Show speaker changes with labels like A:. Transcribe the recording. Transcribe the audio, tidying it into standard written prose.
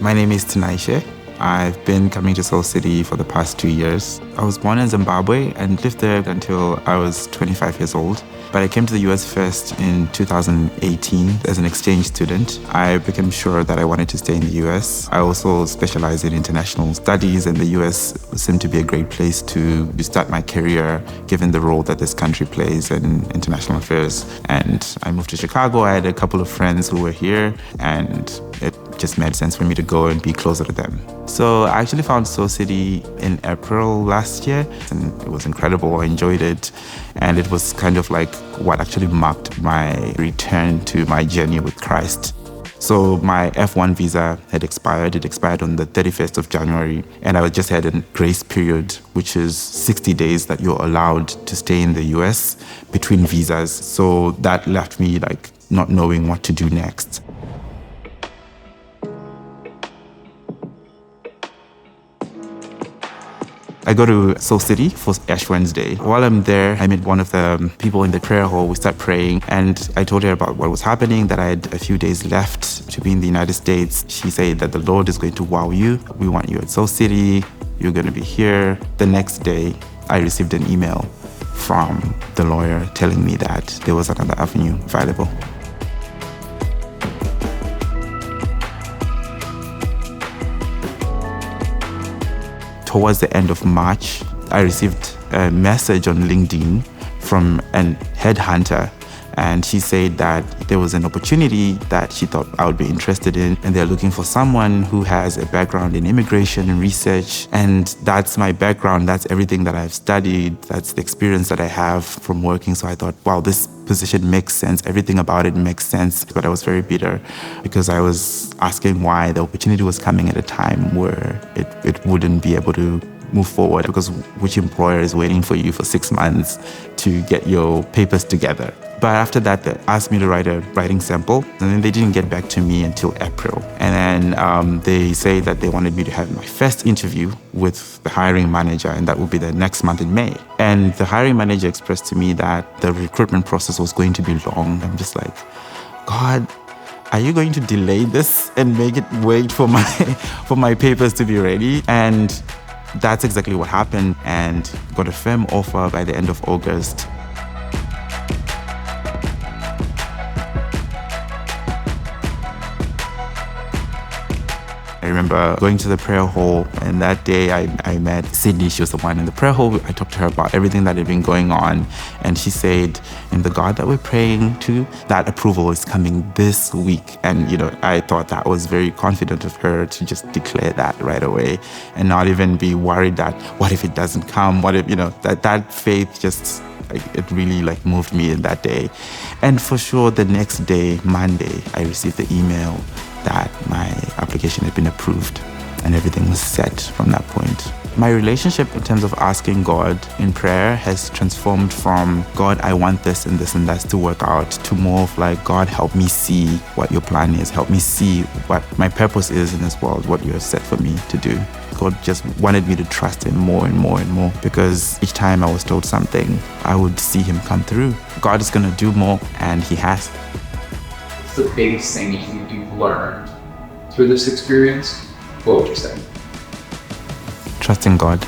A: My name is Tinaishe. I've been coming to Seoul City for the past 2 years. I was born in Zimbabwe and lived there until I was 25 years old. But I came to the US first in 2018 as an exchange student. I became sure that I wanted to stay in the US. I also specialize in international studies, and the US seemed to be a great place to start my career, given the role that this country plays in international affairs. And I moved to Chicago. I had a couple of friends who were here, and it just made sense for me to go and be closer to them. So I actually found Seoul City in April last year, and it was incredible. I enjoyed it. And it was kind of like what actually marked my return to my journey with Christ. So my F1 visa had expired. It expired on the 31st of January. And I just had a grace period, which is 60 days that you're allowed to stay in the US between visas. So that left me like not knowing what to do next. I go to Seoul City for Ash Wednesday. While I'm there, I met one of the people in the prayer hall. We start praying, and I told her about what was happening, that I had a few days left to be in the United States. She said that the Lord is going to wow you. We want you at Seoul City. You're going to be here. The next day, I received an email from the lawyer telling me that there was another avenue available. Towards the end of March, I received a message on LinkedIn from a headhunter, and she said that there was an opportunity that she thought I would be interested in, and they're looking for someone who has a background in immigration and research. And that's my background. That's everything that I've studied. That's the experience that I have from working. So I thought, wow, this position makes sense. Everything about it makes sense. But I was very bitter because I was asking why the opportunity was coming at a time where it wouldn't be able to move forward, because which employer is waiting for you for 6 months to get your papers together? But after that, they asked me to write a writing sample, and then they didn't get back to me until April. And then they say that they wanted me to have my first interview with the hiring manager, and that would be the next month in May. And the hiring manager expressed to me that the recruitment process was going to be long. I'm just like, God, are you going to delay this and make it wait for my papers to be ready? And that's exactly what happened, and got a firm offer by the end of August. I remember going to the prayer hall, and that day I met Sydney. She was the one in the prayer hall. I talked to her about everything that had been going on, and she said, in the God that we're praying to, that approval is coming this week. And, I thought that was very confident of her to just declare that right away and not even be worried that, what if it doesn't come? What if, that faith just, it really moved me in that day. And for sure, the next day, Monday, I received the email that my application had been approved, and everything was set from that point. My relationship in terms of asking God in prayer has transformed from, God, I want this and this and that to work out, to more of like, God, help me see what your plan is. Help me see what my purpose is in this world, what you have set for me to do. God just wanted me to trust him more and more and more, because each time I was told something, I would see him come through. God is going to do more, and he has.
B: What's the biggest thing you've learned through this experience? What would you say?
A: Trusting God.